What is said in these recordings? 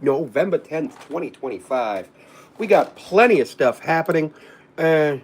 November 10th, 2025. We got plenty of stuff happening. Uh,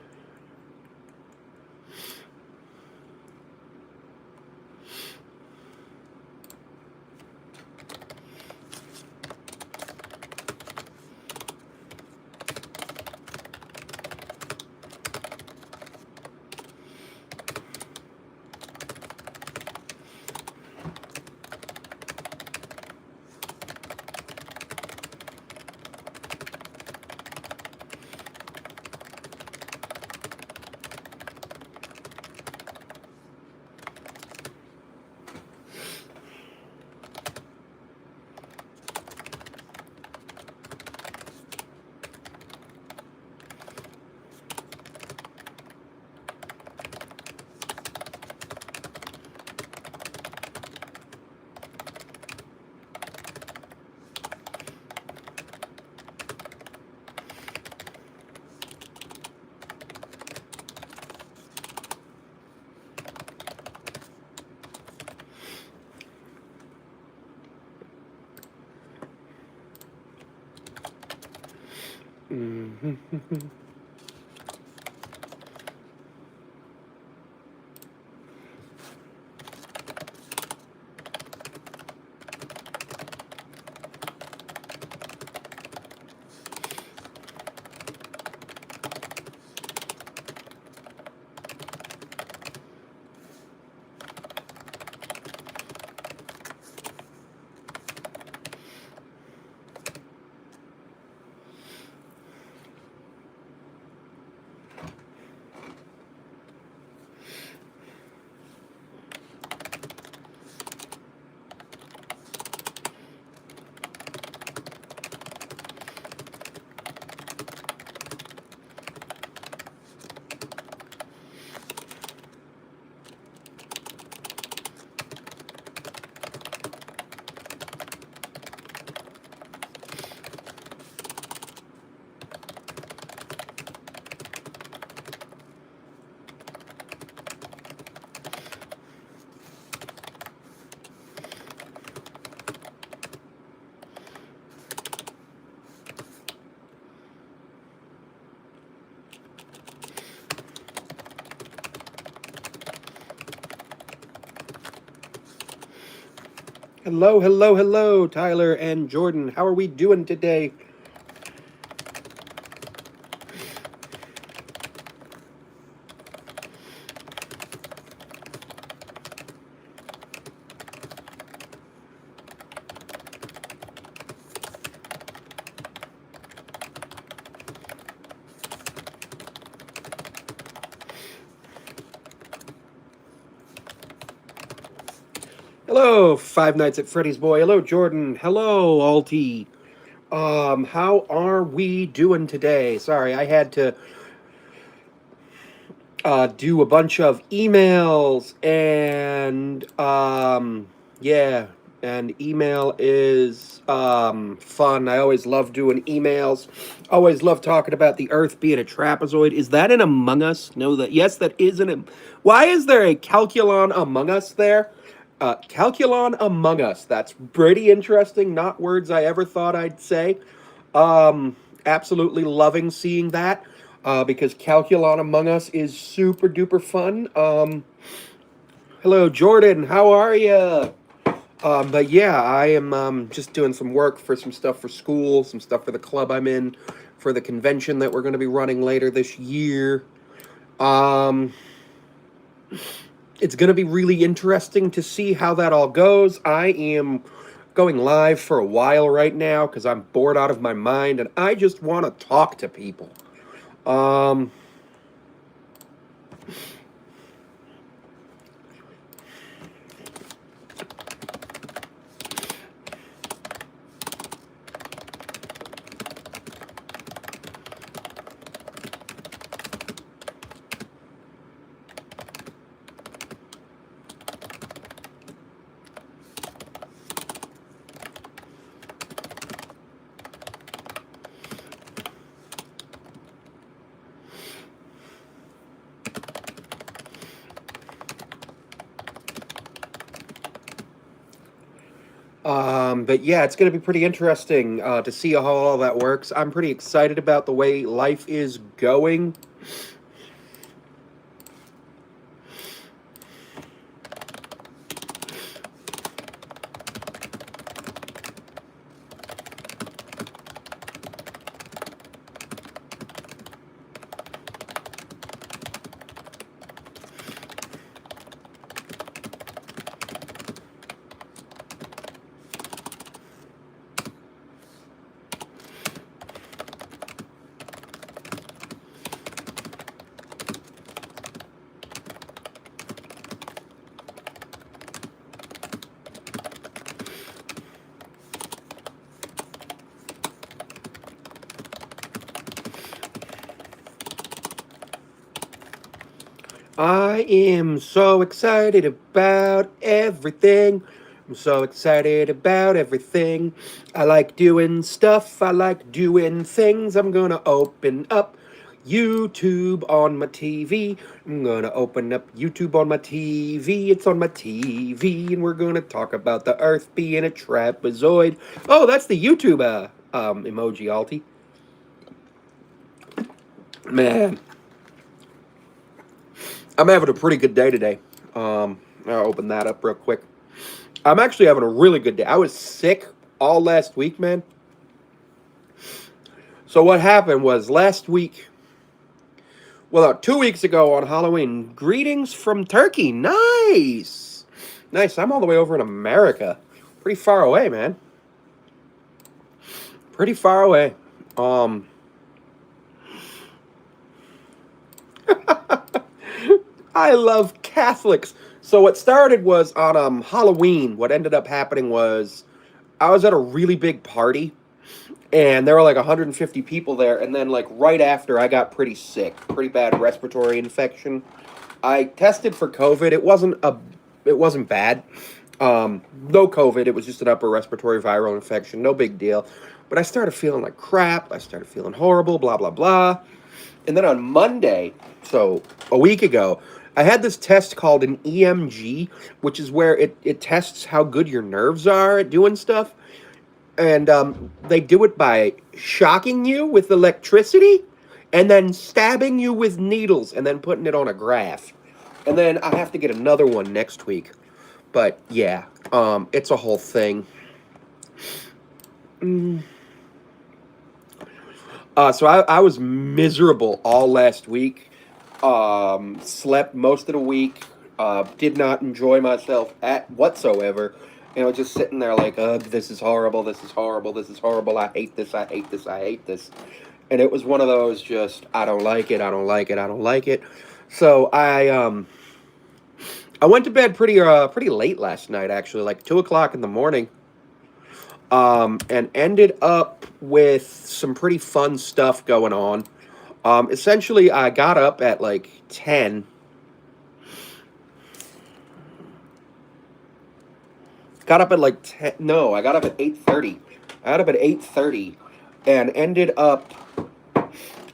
mhm. Hello, hello, hello, Tyler and Jordan. How are we doing today? Hello, Five Nights at Freddy's boy. Hello, Jordan. Hello, Alti. How are we doing today? Sorry, I had to do a bunch of emails and yeah, and email is fun. I always love doing emails. Always love talking about the Earth being a trapezoid. Is that in Among Us? No, that yes, that is in. Why is there a calculon Among Us there? Calculon Among Us. That's pretty interesting. Not words I ever thought I'd say. Absolutely loving seeing that because Calculon Among Us is super duper fun. Hello, Jordan. How are you? But yeah, I am just doing some work for some stuff for school, some stuff for the club I'm in, for the convention that we're going to be running later this year. Um, it's going to be really interesting to see how that all goes. I am going live for a while right now because I'm bored out of my mind and I just want to talk to people. Um, But yeah, it's going to be pretty interesting to see how all that works. I'm pretty excited about the way life is going. I am so excited about everything. I'm so excited about everything. I like doing stuff. I like doing things. I'm gonna open up YouTube on my TV. I'm gonna open up YouTube on my TV. It's on my TV, and we're gonna talk about the Earth being a trapezoid. Oh, that's the YouTube emoji, Alti. Man, I'm having a pretty good day today. I'll open that up real quick. I'm actually having a really good day. I was sick all last week, man. So what happened was last week, well, 2 weeks ago on Halloween, greetings from Turkey. Nice. Nice. I'm all the way over in America. Pretty far away, man. Pretty far away. I love Catholics. So what started was on Halloween. What ended up happening was I was at a really big party, and there were like 150 people there, and then like right after I got pretty sick, pretty bad respiratory infection. I tested for COVID. It wasn't bad. No COVID. It was just an upper respiratory viral infection. No big deal. But I started feeling like crap. I started feeling horrible. Blah blah blah. And then on Monday, so a week ago, I had this test called an EMG, which is where it tests how good your nerves are at doing stuff. And they do it by shocking you with electricity and then stabbing you with needles and then putting it on a graph. And then I have to get another one next week. But yeah, it's a whole thing. So I was miserable all last week. Slept most of the week. Did not enjoy myself at whatsoever. And I was just sitting there like, ugh, this is horrible. This is horrible. This is horrible. I hate this. I hate this. I hate this. And it was one of those just, I don't like it. I don't like it. I don't like it. So I went to bed pretty late last night, actually, like 2 o'clock in the morning. And ended up with some pretty fun stuff going on. Essentially, I got up at like 10. Got up at like 10. No, I got up at 8:30. I got up at 8:30 and ended up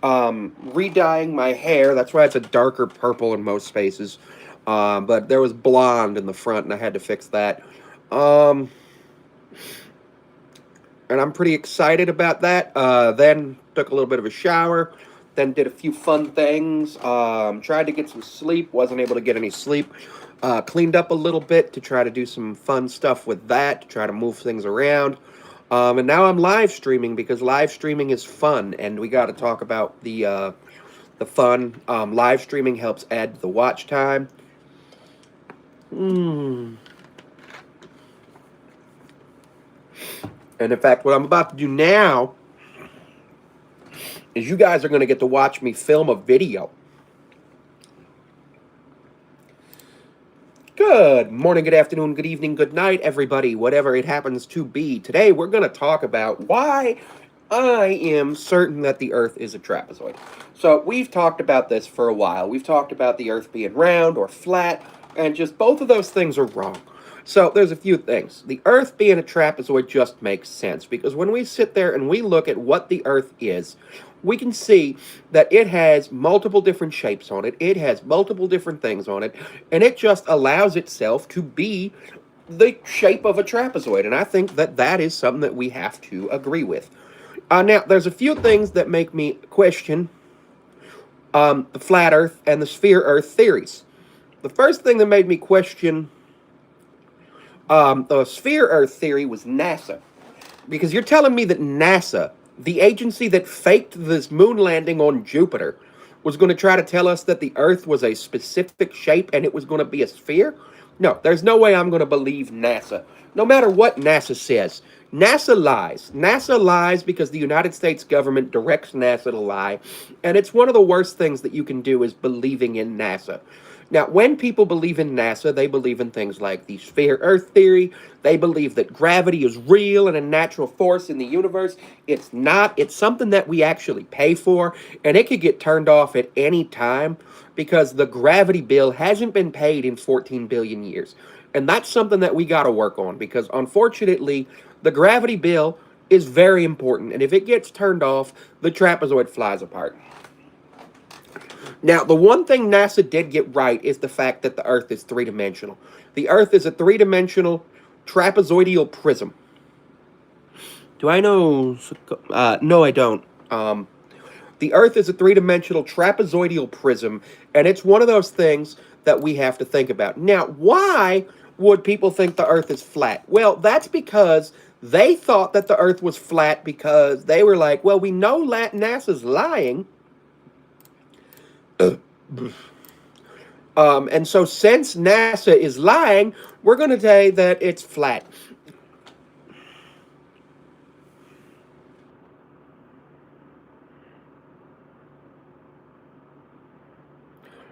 redying my hair. That's why it's a darker purple in most spaces. But there was blonde in the front, and I had to fix that. Um, and I'm pretty excited about that. Then took a little bit of a shower, then did a few fun things. Tried to get some sleep, wasn't able to get any sleep. Cleaned up a little bit to try to do some fun stuff with that, to try to move things around. And now I'm live streaming because live streaming is fun, and we got to talk about the fun. Live streaming helps add the watch time. Mm. And in fact, what I'm about to do now is you guys are going to get to watch me film a video. Good morning, good afternoon, good evening, good night, everybody, whatever it happens to be. Today, we're going to talk about why I am certain that the Earth is a trapezoid. So, we've talked about this for a while. We've talked about the Earth being round or flat, and just both of those things are wrong. So, there's a few things. The Earth being a trapezoid just makes sense, because when we sit there and we look at what the Earth is, we can see that it has multiple different shapes on it. It has multiple different things on it, and it just allows itself to be the shape of a trapezoid, and I think that that is something that we have to agree with. Now, there's a few things that make me question the flat Earth and the sphere Earth theories. The first thing that made me question the sphere Earth theory was NASA. Because you're telling me that NASA, the agency that faked this moon landing on Jupiter, was going to try to tell us that the Earth was a specific shape and it was going to be a sphere? No, there's no way I'm going to believe NASA. No matter what NASA says, NASA lies. NASA lies because the United States government directs NASA to lie, and it's one of the worst things that you can do is believing in NASA. Now, when people believe in NASA, they believe in things like the sphere Earth theory. They believe that gravity is real and a natural force in the universe. It's not. It's something that we actually pay for, and it could get turned off at any time because the gravity bill hasn't been paid in 14 billion years. And that's something that we got to work on because, unfortunately, the gravity bill is very important. And if it gets turned off, the trapezoid flies apart. Now, the one thing NASA did get right is the fact that the Earth is three-dimensional. The Earth is a three-dimensional trapezoidal prism. Do I know? No, I don't. The Earth is a three-dimensional trapezoidal prism, and it's one of those things that we have to think about. Now, why would people think the Earth is flat? Well, that's because they thought that the Earth was flat because they were like, well, we know NASA's lying. And so since NASA is lying, we're going to say that it's flat.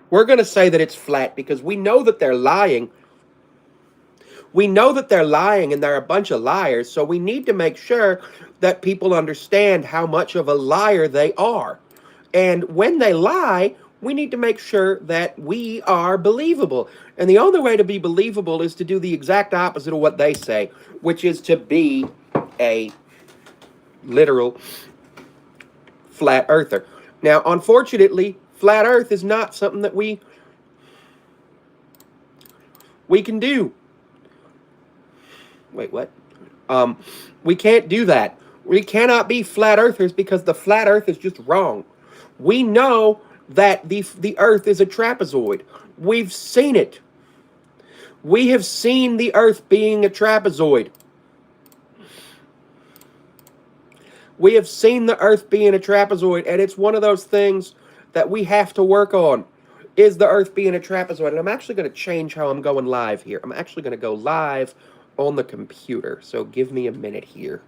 We're going to say that it's flat because we know that they're lying. We know that they're lying and they're a bunch of liars, so we need to make sure that people understand how much of a liar they are. And when they lie, we need to make sure that we are believable. And the only way to be believable is to do the exact opposite of what they say, which is to be a literal flat earther. Now, unfortunately, flat earth is not something that we can do. Wait, what? We can't do that. We cannot be flat earthers because the flat earth is just wrong. We know that the earth is a trapezoid. We've seen it. We have seen the earth being a trapezoid. We have seen the earth being a trapezoid, and it's one of those things that we have to work on. Is the earth being a trapezoid? And I'm actually going to change how I'm going live here. I'm actually going to go live on the computer. So give me a minute here.